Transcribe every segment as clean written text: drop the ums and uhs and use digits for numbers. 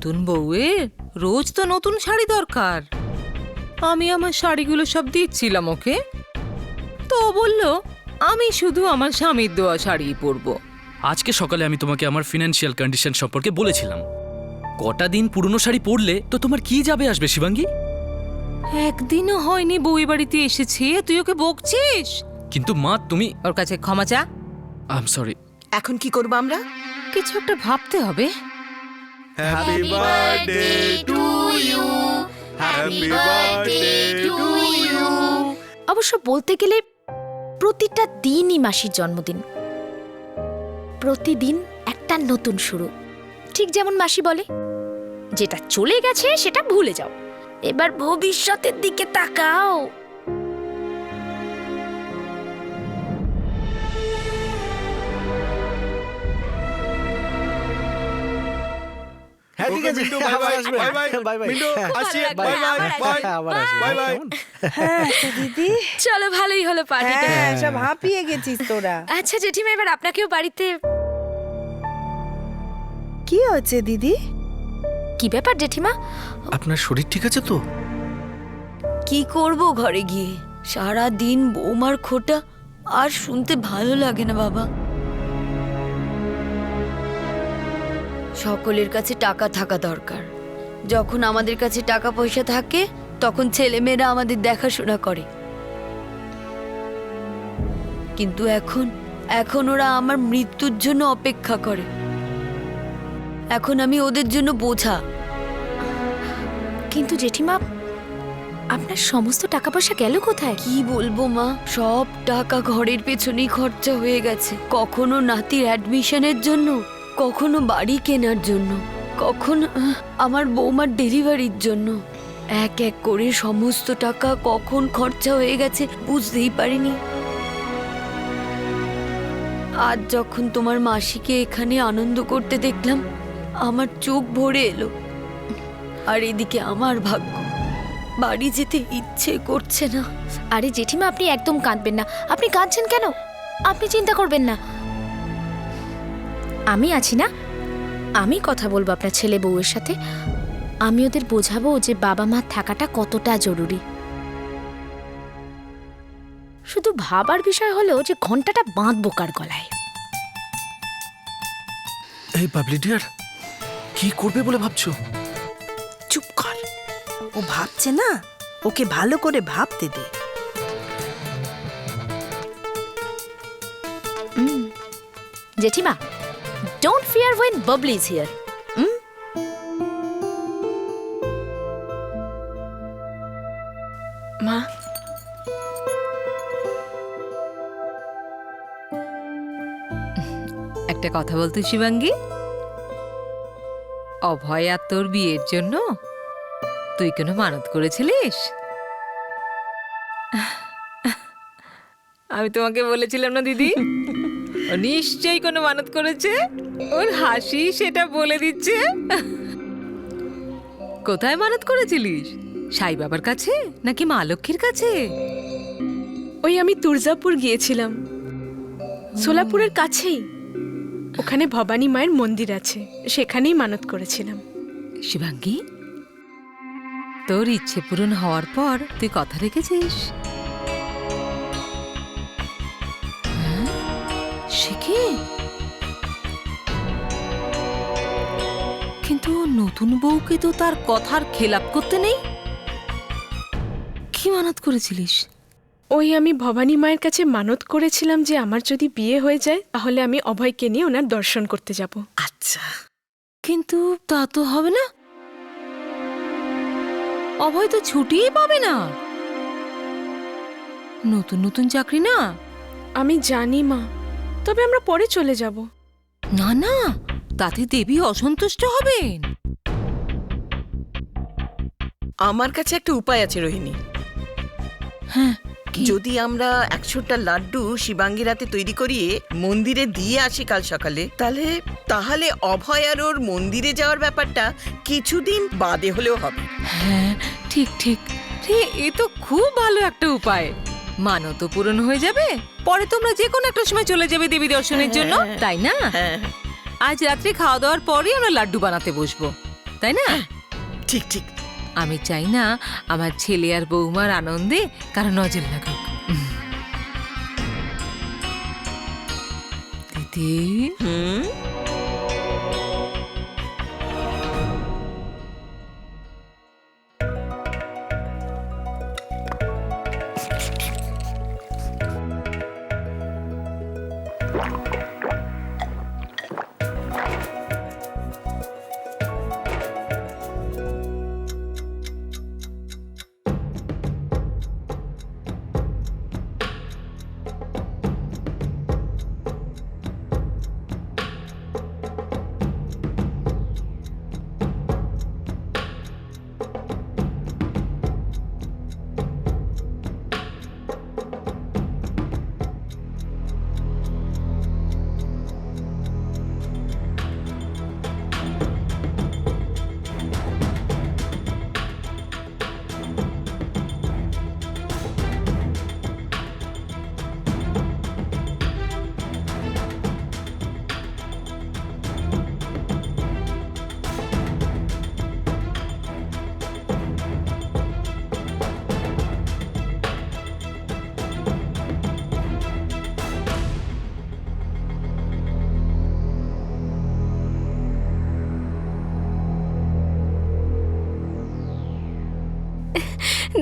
নতুন বউয়ের রোজ তো নতুন শাড়ি দরকার। আমি আমার শাড়িগুলো সব দিচ্ছিলাম ওকে, তো ও বলল আমি শুধু আমার স্বামীর দেওয়া শাড়ি পরবো। আজকে সকালে আমি তোমাকে আমার ফিনান্সিয়াল কন্ডিশন সম্পর্কে বলেছিলাম। কটা দিন পুরনো শাড়ি পরলে তো তোমার কি যাবে আসবে শিবাঙ্গী? একদিনও হয়নি বউয়ের বাড়িতে এসেছে, তুই ওকে বকছিস? কিন্তু মা তুমি ওর কাছে ক্ষমা চা। I am sorry. এখন কি করবো আমরা? কিছু একটা ভাবতে হবে। Happy birthday to you, happy birthday to you. অবশ্য বলতে গেলে প্রতিটা দিনই মাসির জন্মদিন, প্রতিদিন একটা নতুন শুরু। ঠিক যেমন মাসি বলে, যেটা চলে গেছে সেটা ভুলে যাও, এবার ভবিষ্যতের দিকে তাকাও। হ্যাঁ ঠিক আছে, Mintu, bye bye, bye bye, bye bye. Mintu, আসছি, ভালো বাই লাগলো, বাই, আবার বাই আসবো, বাই, বাই বাই। হ্যাঁ তো দিদি, চলো ভালোই হলো পার্টিটা। হ্যাঁ সব হাঁপিয়ে গেছিস তোরা। আচ্ছা জেঠিমা, এবার আপনাকেও বাড়িতে। কি হচ্ছে দিদি? কি ব্যাপার জেঠিমা? আপনার শরীর ঠিক আছে তো? কি করব ঘরে গিয়ে, সারা দিন বৌমার খোটা আর শুনতে ভালো লাগে না বাবা। সকলের কাছে টাকা থাকা দরকার। যখন আমাদের কাছে টাকা পয়সা থাকে তখন ছেলেমেয়েরা আমাদের দেখাশোনা করে, কিন্তু এখন ওরা আমার মৃত্যুর জন্য অপেক্ষা করে। এখন আমি ওদের জন্য বোঝা। কিন্তু জেঠিমা, আপনার সমস্ত টাকা পয়সা গেল কোথায়? কি বলবো মা, সব টাকা ঘরের পেছনেই খরচা হয়ে গেছে। কখনো নাতির অ্যাডমিশনের জন্য, কখনো বাড়ি কেনার জন্য, কখনো আমার বৌমার ডেলিভারির জন্য। এক এক করে সমস্ত টাকা কখন খরচা হয়ে গেছে বুঝতেই পারিনি। আজ যখন তোমার মাসিকে এখানে আনন্দ করতে দেখলাম, আমার চোখ ভরে এলো। আর এদিকে আমার ভাগ্য, বাড়ি যেতে ইচ্ছে করছে না। আরে জেঠিমা, আপনি একদম কাঁদবেন না। আপনি কাঁদছেন কেন? আপনি চিন্তা করবেন না, আমি আছি না। আমি কথা বলবো আপনার ছেলে বউয়ের সাথে। আমি ওদের বোঝাবো যে বাবা মা থাকাটা কতটা জরুরি। শুধু ভাবার বিষয় হলো যে ঘন্টাটা বাঁধবো কার গলায়। এই বাবলি ডিয়ার, কি করবে বলে ভাবছো? চুপ কর, ও ভাবছে না, ওকে ভালো করে ভাবতে দে। জেঠিমা, don't fear when Bubbly is here. মা, একটা কথা বলতো শিবাঙ্গী, অভয় আর তোর বিয়ের জন্য তুই কোনো মানত করেছিলিস? আমি তোমাকে বলেছিলাম না দিদি, ও নিশ্চয়ই কোনো মানত করেছে। ওর হাসি সেটা বলে দিচ্ছে। কোথায় মানত করেছিলিস? সাই বাবার কাছে নাকি মা লক্ষ্মীর কাছে? ওই আমি তুরজাপুর গিয়েছিলাম, সোলাপুরের কাছেই। ওখানে ভবানী মায়ের মন্দির আছে, সেখানেই মানত করেছিলাম। শিবাঙ্গী, তোর ইচ্ছে পূরণ হওয়ার পর তুই কথা রেখেছিস? হ্যাঁ? সে কি? কিন্তু নতুন বউকে তো তার কথার খেলাপ করতে নেই। কি মানত করেছিলিস? ওই আমি ভবানী মায়ের কাছে মানত করেছিলাম যে আমার যদি বিয়ে হয়ে যায় তাহলে আমি অভয়কে নিয়ে ওনার দর্শন করতে যাব। আচ্ছা, কিন্তু তা তো হবে না, অভয় তো ছুটিই পাবে না। নতুন নতুন চাকরি না। আমি জানি মা, তবে আমরা পরে চলে যাব। না না, তাতে দেবী অসন্তুষ্ট হবেন। আমার কাছে একটা উপায় আছে রোহিণী। হ্যাঁ, যদি আমরা 100টা লাড্ডু শিবাঙ্গীর হাতে তৈরি করিয়ে মন্দিরে দিয়ে আসি কাল সকালে, তাহলে অভয় আর ওর মন্দিরে যাওয়ার ব্যাপারটা কিছুদিন বাদে হলেও হবে। হ্যাঁ ঠিক ঠিক। রে, এ তো খুব ভালো একটা উপায়। মানত পূরণ হয়ে যাবে, পরে তোমরা যে কোনো একটা সময় চলে যাবে দেবী দর্শনের জন্য, তাই না? হ্যাঁ, আজ রাত্রে খাওয়া দাওয়ার পরেই আমরা লাড্ডু বানাতে বসবো, তাই না? ঠিক ঠিক। আমি চাই না আমার ছেলে আর বৌমার আনন্দে কারো নজর লাগুক। দিদি, হুম।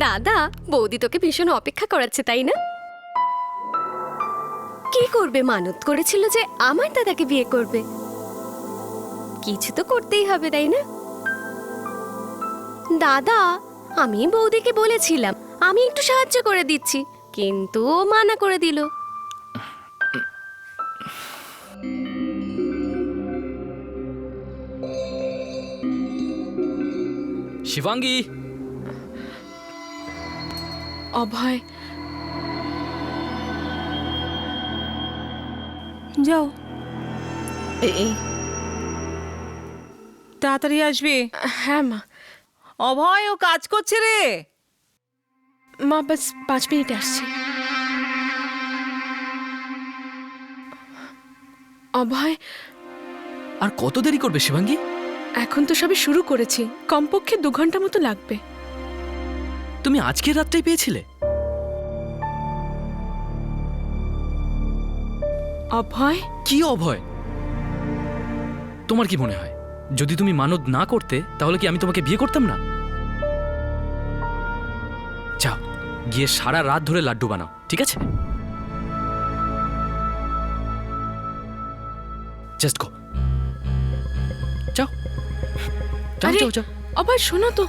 দাদা, বৌদি তোকে ভীষণ অপেক্ষা করাচ্ছে, তাই না? কি করবে? মানত করেছিল যে আমার দাদাকে বিয়ে করবে। কিছু তো করতেই হবে, তাই না? দাদা, আমি বৌদিকে বলেছিলাম আমি একটু সাহায্য করে দিচ্ছি, কিন্তু ও মানা করে দিল। শিবাঙ্গী, অভয়, যাও এই তাড়াতাড়ি আসবে। হ্যাঁ মা। অভয়, ও কাজ করছে রে। মা বাস 5 মিনিট আসছি। অভয়, আর কত দেরি করবে শিবাঙ্গী? এখন তো সবে শুরু করেছি, কমপক্ষে 2 ঘন্টা মতো লাগবে। তুমি আজকের রাতটাই পেয়েছিলে? অভয়, কি অভয়? তোমার কি মনে হয় যদি তুমি মানত না করতে তাহলে কি আমি তোমাকে বিয়ে করতাম না? যাও, গিয়ে সারা রাত ধরে লাড্ডু বানাও, ঠিক আছে? জাস্ট গো, যাও যাও আরে, যাও যাও। অভয় শোনো তো।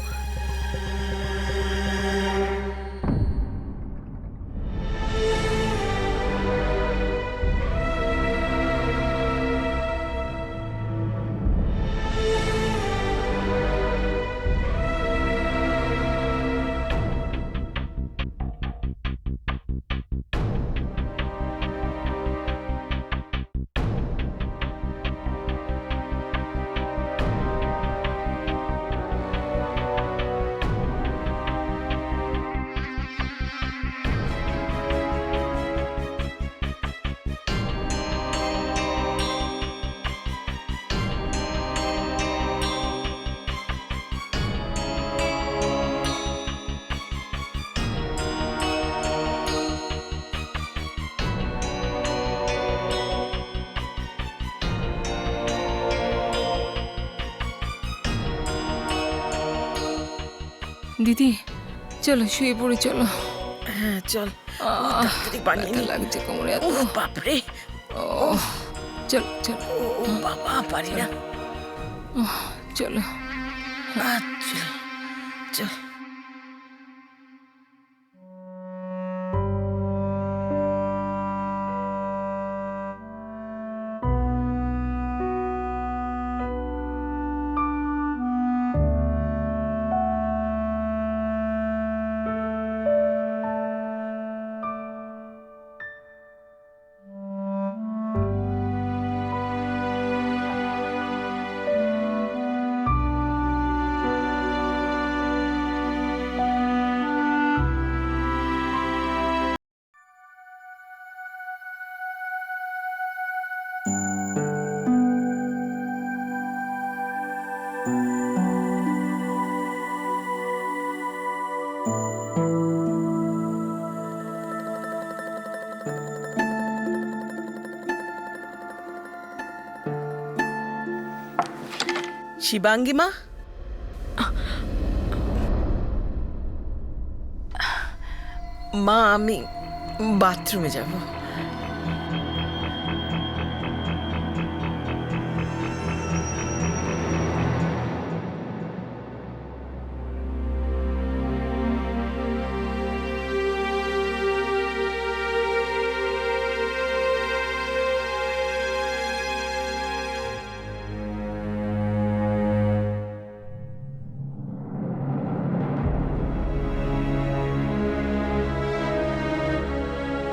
দিদি, চলো শুয়ে পড়ি, চলো। হ্যাঁ চল, তাড়াতাড়ি বানিয়ে ব্যথা নি। লাগছে কোমরে এত। উফ, বাপরে। চলো চলো ও বাবা, পারি না। চলো। আচ্ছা চল। শিবাঙ্গী মা, মা আমি বাথরুমে যাব।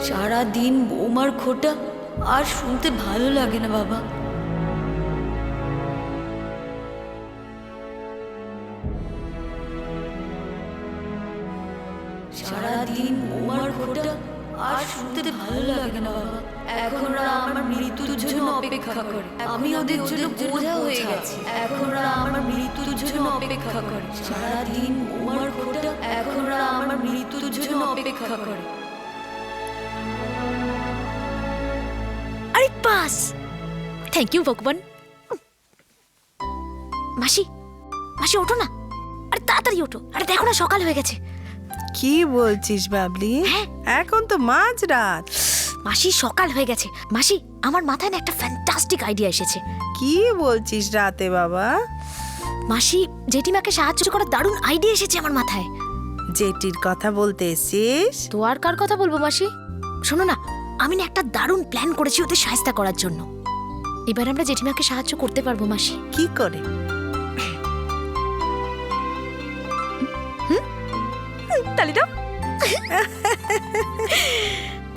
সারা দিন বৌমার খোটা আর শুনতে ভালো লাগে না বাবা। সারা দিন বৌমার খোটা আর শুনতে ভালো লাগে না বাবা। এখন ওরা আমার মৃত্যুর জন্য অপেক্ষা করে, আমি ওদের জন্য বোঝা হয়ে গেছি। এখন ওরা আমার মৃত্যুর জন্য অপেক্ষা করে। সারা দিন বৌমার খোটা, এখন ওরা আমার মৃত্যুর জন্য অপেক্ষা করে। আরে পাস, থ্যাংক ইউ ভগবান। মাসি, মাসি ওঠো না, আরে তাড়াতাড়ি ওঠো, আরে দেখো না সকাল হয়ে গেছে। কি বলছিস বাবলি? হ্যাঁ। এখন তো মাঝরাত। মাসি সকাল হয়ে গেছে। মাসি, আমার মাথায় না একটা ফ্যান্টাস্টিক আইডিয়া এসেছে। কি বলছিস রাতে বাবা? মাসি, জেঠিমাকে সাহায্য করার দারুণ আইডিয়া এসেছে আমার মাথায়। জেঠির কথা বলতে এসেছিস? তো আর কার কথা বলবো মাসি? শোনো না, আমি না একটা দারুণ প্ল্যান করেছি ওদের সাহায্য করার জন্য। এবার আমরা জেঠিমাকে সাহায্য করতে পারবো মাসি। কি করে? তালি দাও।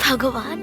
ভগবান,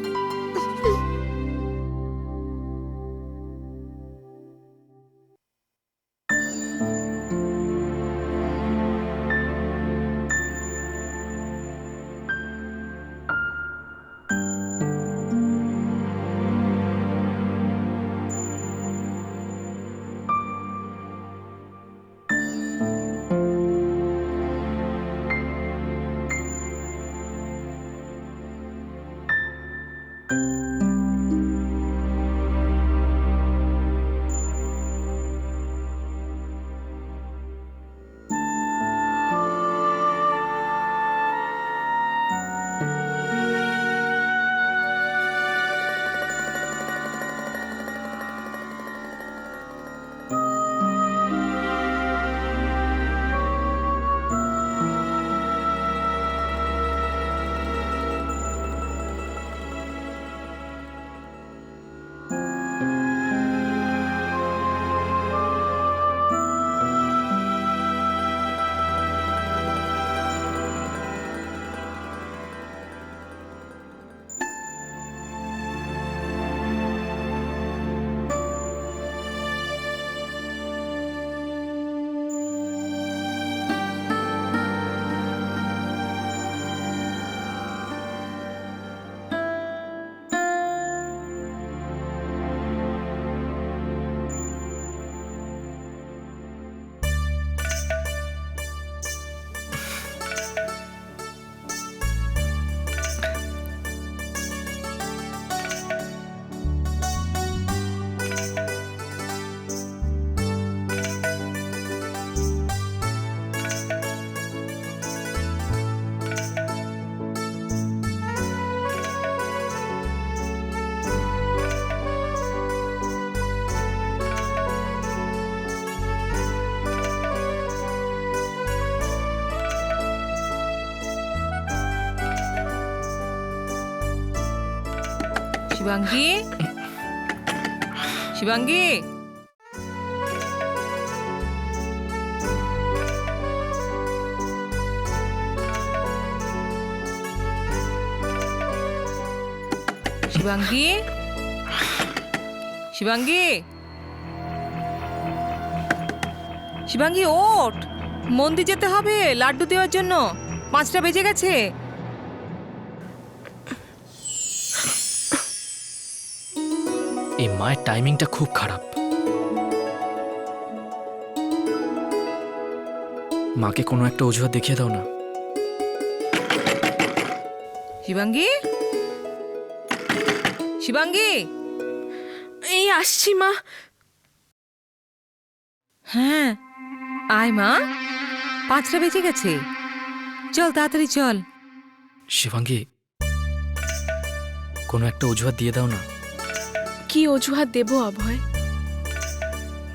শিবাঙ্গী, শিবাঙ্গী, শিবাঙ্গী, শিবাঙ্গী, শিবাঙ্গী ওঠ, মন্দির যেতে হবে লাড্ডু দেওয়ার জন্য। 5টা বেজে গেছে। এই মায়ের টাইমিংটা খুব খারাপ। মাকে কোনো একটা অজুহাত দেখিয়ে দাও না। শিবাঙ্গী, শিবাঙ্গী, এই আসছি মা। হ্যাঁ আয় মা, 5টা বেজে গেছে, চল তাড়াতাড়ি চল। শিবাঙ্গী, কোনো একটা অজুহাত দিয়ে দাও না। কি অজুহাত দেব অভয়?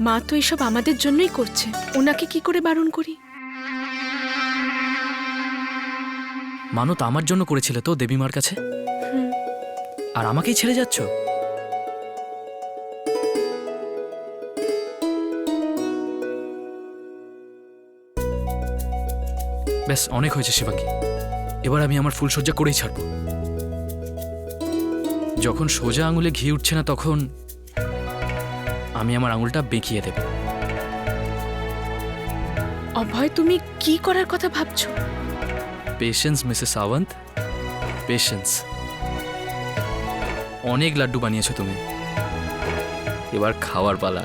মা তো এসব আমাদের জন্যই করছে, ওনাকে কি করে বারণ করি? মানত আমার জন্য করেছিলে তো দেবী মার কাছে, আর আমাকেই ছেড়ে যাচ্ছ? ব্যাস, অনেক হয়েছে শিবাঙ্গী, এবার আমি আমার ফুলসজ্জা করেই ছাড়ব। যখন সোজা আঙুলে ঘি উঠছে না তখন আমি আমার আঙুলটা বেঁকিয়ে দেব। অভয়, তুমি কি করার কথা ভাবছো? Patience Mrs Sawant, patience. অনেক লাড্ডু বানিয়েছো তুমি, এবার খাওয়ার পালা।